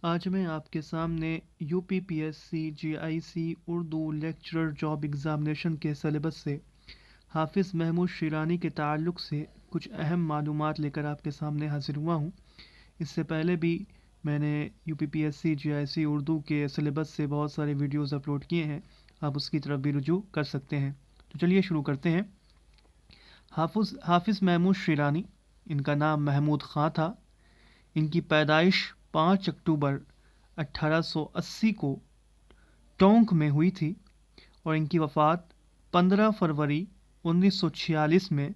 آج میں آپ کے سامنے UPPSC GIC Urdu lecturer job examination کے سلیبس سے حافظ محمود شیرانی کے تعلق سے کچھ اہم معلومات لے کر آپ کے سامنے حاضر ہوا ہوں۔ اس سے پہلے بھی میں نے UPPSC GIC اردو کے سلیبس سے بہت سارے ویڈیوز اپلوڈ کیے ہیں، آپ اس کی طرف بھی رجوع کر سکتے ہیں۔ تو چلیے شروع کرتے ہیں۔ حافظ محمود شیرانی، ان کا نام محمود خاں تھا۔ ان کی پیدائش 5 اکتوبر 1880 کو ٹونک میں ہوئی تھی اور ان کی وفات 15 فروری 1946 میں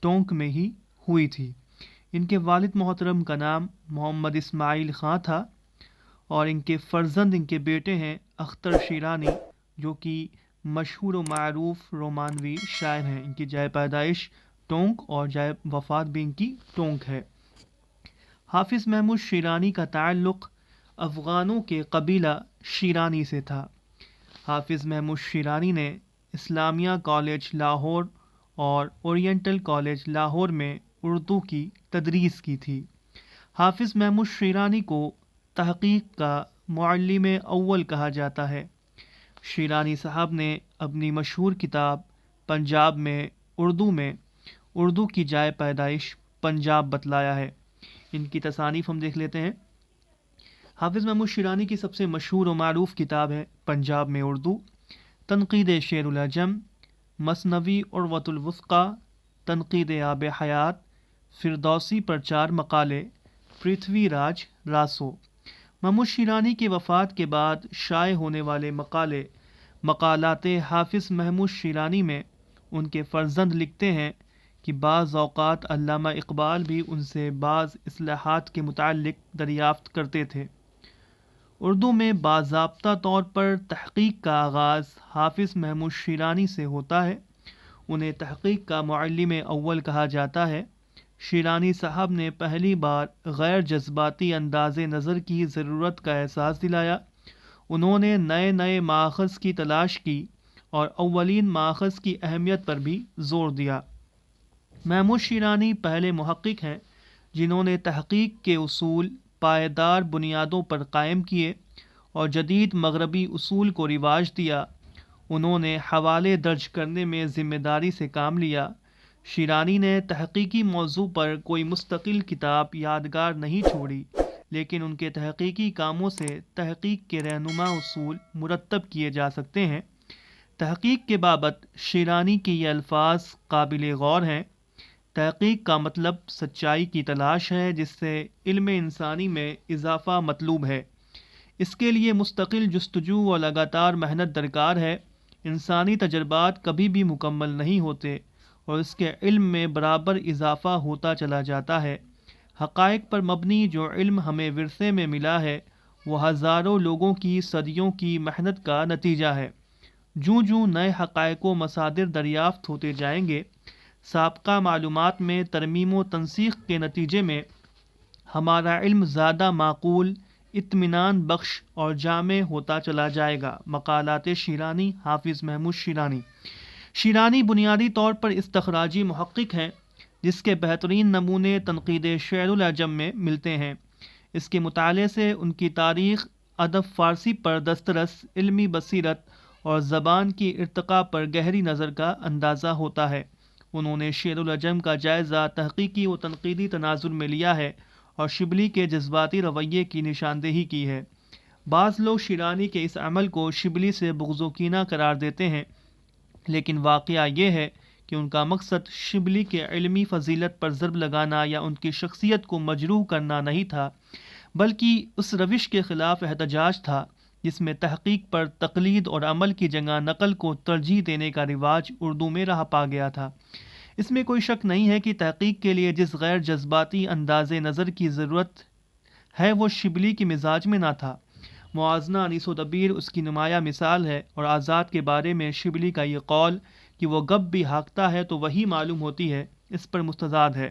ٹونک میں ہی ہوئی تھی۔ ان کے والد محترم کا نام محمد اسماعیل خاں تھا اور ان کے فرزند، ان کے بیٹے ہیں اختر شیرانی، جو کہ مشہور و معروف رومانوی شاعر ہیں۔ ان کی جائے پیدائش ٹونک اور جائے وفات بھی ان کی ٹونک ہے۔ حافظ محمود شیرانی کا تعلق افغانوں کے قبیلہ شیرانی سے تھا۔ حافظ محمود شیرانی نے اسلامیہ کالج لاہور اور اورینٹل کالج لاہور میں اردو کی تدریس کی تھی۔ حافظ محمود شیرانی کو تحقیق کا معلم اول کہا جاتا ہے۔ شیرانی صاحب نے اپنی مشہور کتاب پنجاب میں اردو کی جائے پیدائش پنجاب بتلایا ہے۔ ان کی تصانیف ہم دیکھ لیتے ہیں۔ حافظ محمود شیرانی کی سب سے مشہور و معروف کتاب ہے پنجاب میں اردو، تنقید شعر العجم، مثنوی عروۃ الوثقی، تنقید آب حیات، فردوسی پر 4 مقالے، پرتھوی راج راسو۔ محمود شیرانی کی وفات کے بعد شائع ہونے والے مقالات حافظ محمود شیرانی میں ان کے فرزند لکھتے ہیں کہ بعض اوقات علامہ اقبال بھی ان سے بعض اصلاحات کے متعلق دریافت کرتے تھے۔ اردو میں باضابطہ طور پر تحقیق کا آغاز حافظ محمود شیرانی سے ہوتا ہے۔ انہیں تحقیق کا معلم اول کہا جاتا ہے۔ شیرانی صاحب نے پہلی بار غیر جذباتی انداز نظر کی ضرورت کا احساس دلایا۔ انہوں نے نئے ماخذ کی تلاش کی اور اولین ماخذ کی اہمیت پر بھی زور دیا۔ محمود شیرانی پہلے محقق ہیں جنہوں نے تحقیق کے اصول پائیدار بنیادوں پر قائم کیے اور جدید مغربی اصول کو رواج دیا۔ انہوں نے حوالے درج کرنے میں ذمہ داری سے کام لیا۔ شیرانی نے تحقیقی موضوع پر کوئی مستقل کتاب یادگار نہیں چھوڑی، لیکن ان کے تحقیقی کاموں سے تحقیق کے رہنما اصول مرتب کیے جا سکتے ہیں۔ تحقیق کے بابت شیرانی کے یہ الفاظ قابل غور ہیں: تحقیق کا مطلب سچائی کی تلاش ہے جس سے علم انسانی میں اضافہ مطلوب ہے۔ اس کے لیے مستقل جستجو و لگاتار محنت درکار ہے۔ انسانی تجربات کبھی بھی مکمل نہیں ہوتے اور اس کے علم میں برابر اضافہ ہوتا چلا جاتا ہے۔ حقائق پر مبنی جو علم ہمیں ورثے میں ملا ہے وہ ہزاروں لوگوں کی صدیوں کی محنت کا نتیجہ ہے۔ جوں نئے حقائق و مصادر دریافت ہوتے جائیں گے، سابقہ معلومات میں ترمیم و تنسیخ کے نتیجے میں ہمارا علم زیادہ معقول، اطمینان بخش اور جامع ہوتا چلا جائے گا۔ مقالات شیرانی، حافظ محمود شیرانی۔ شیرانی بنیادی طور پر استخراجی محقق ہیں جس کے بہترین نمونے تنقید شعر العجم میں ملتے ہیں۔ اس کے مطالعے سے ان کی تاریخ، ادب فارسی پر دسترس، علمی بصیرت اور زبان کی ارتقاء پر گہری نظر کا اندازہ ہوتا ہے۔ انہوں نے شعر العجم کا جائزہ تحقیقی و تنقیدی تناظر میں لیا ہے اور شبلی کے جذباتی رویے کی نشاندہی کی ہے۔ بعض لوگ شیرانی کے اس عمل کو شبلی سے بغض و کینہ قرار دیتے ہیں، لیکن واقعہ یہ ہے کہ ان کا مقصد شبلی کے علمی فضیلت پر ضرب لگانا یا ان کی شخصیت کو مجروح کرنا نہیں تھا، بلکہ اس روش کے خلاف احتجاج تھا جس میں تحقیق پر تقلید اور عمل کی جگہ نقل کو ترجیح دینے کا رواج اردو میں رہا پا گیا تھا۔ اس میں کوئی شک نہیں ہے کہ تحقیق کے لیے جس غیر جذباتی انداز نظر کی ضرورت ہے وہ شبلی کی مزاج میں نہ تھا۔ موازنہ انیس و دبیر اس کی نمایاں مثال ہے، اور آزاد کے بارے میں شبلی کا یہ قول کہ وہ گپ بھی ہانکتا ہے تو وہی معلوم ہوتی ہے، اس پر مستزاد ہے۔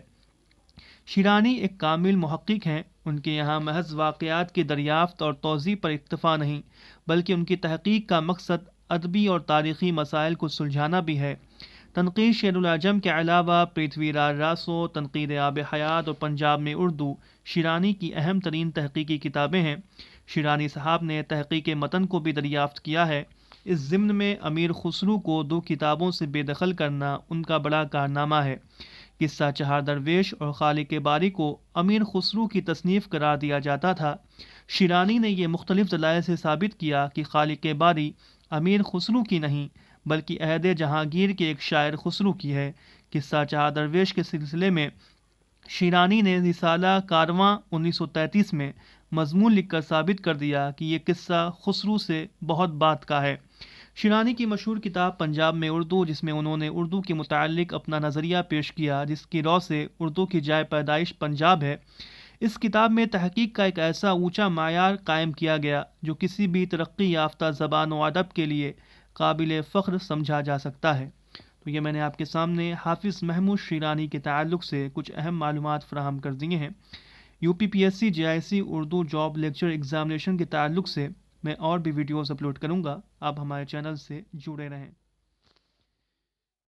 شیرانی ایک کامل محقق ہیں۔ ان کے یہاں محض واقعات کی دریافت اور توضیح پر اکتفا نہیں، بلکہ ان کی تحقیق کا مقصد ادبی اور تاریخی مسائل کو سلجھانا بھی ہے۔ تنقید شعر العجم کے علاوہ پرتھوی راج راسو، تنقید آب حیات اور پنجاب میں اردو شیرانی کی اہم ترین تحقیقی کتابیں ہیں۔ شیرانی صاحب نے تحقیق متن کو بھی دریافت کیا ہے۔ اس ضمن میں امیر خسرو کو 2 کتابوں سے بے دخل کرنا ان کا بڑا کارنامہ ہے۔ قصہ چہار درویش اور خالق باری کو امیر خسرو کی تصنیف قرار دیا جاتا تھا۔ شیرانی نے یہ مختلف دلائل سے ثابت کیا کہ خالق باری امیر خسرو کی نہیں بلکہ عہد جہانگیر کے ایک شاعر خسرو کی ہے۔ قصہ چہار درویش کے سلسلے میں شیرانی نے رسالہ کارواں 1933 میں مضمون لکھ کر ثابت کر دیا کہ یہ قصہ خسرو سے بہت بعد کا ہے۔ شیرانی کی مشہور کتاب پنجاب میں اردو، جس میں انہوں نے اردو کے متعلق اپنا نظریہ پیش کیا جس کی رو سے اردو کی جائے پیدائش پنجاب ہے، اس کتاب میں تحقیق کا ایک ایسا اونچا معیار قائم کیا گیا جو کسی بھی ترقی یافتہ زبان و ادب کے لیے قابل فخر سمجھا جا سکتا ہے۔ تو یہ میں نے آپ کے سامنے حافظ محمود شیرانی کے تعلق سے کچھ اہم معلومات فراہم کر دیے ہیں۔ UPPSC JIC Urdu job lecture examination کے تعلق سے میں اور بھی ویڈیوز اپلوڈ کروں گا۔ آپ ہمارے چینل سے جڑے رہیں۔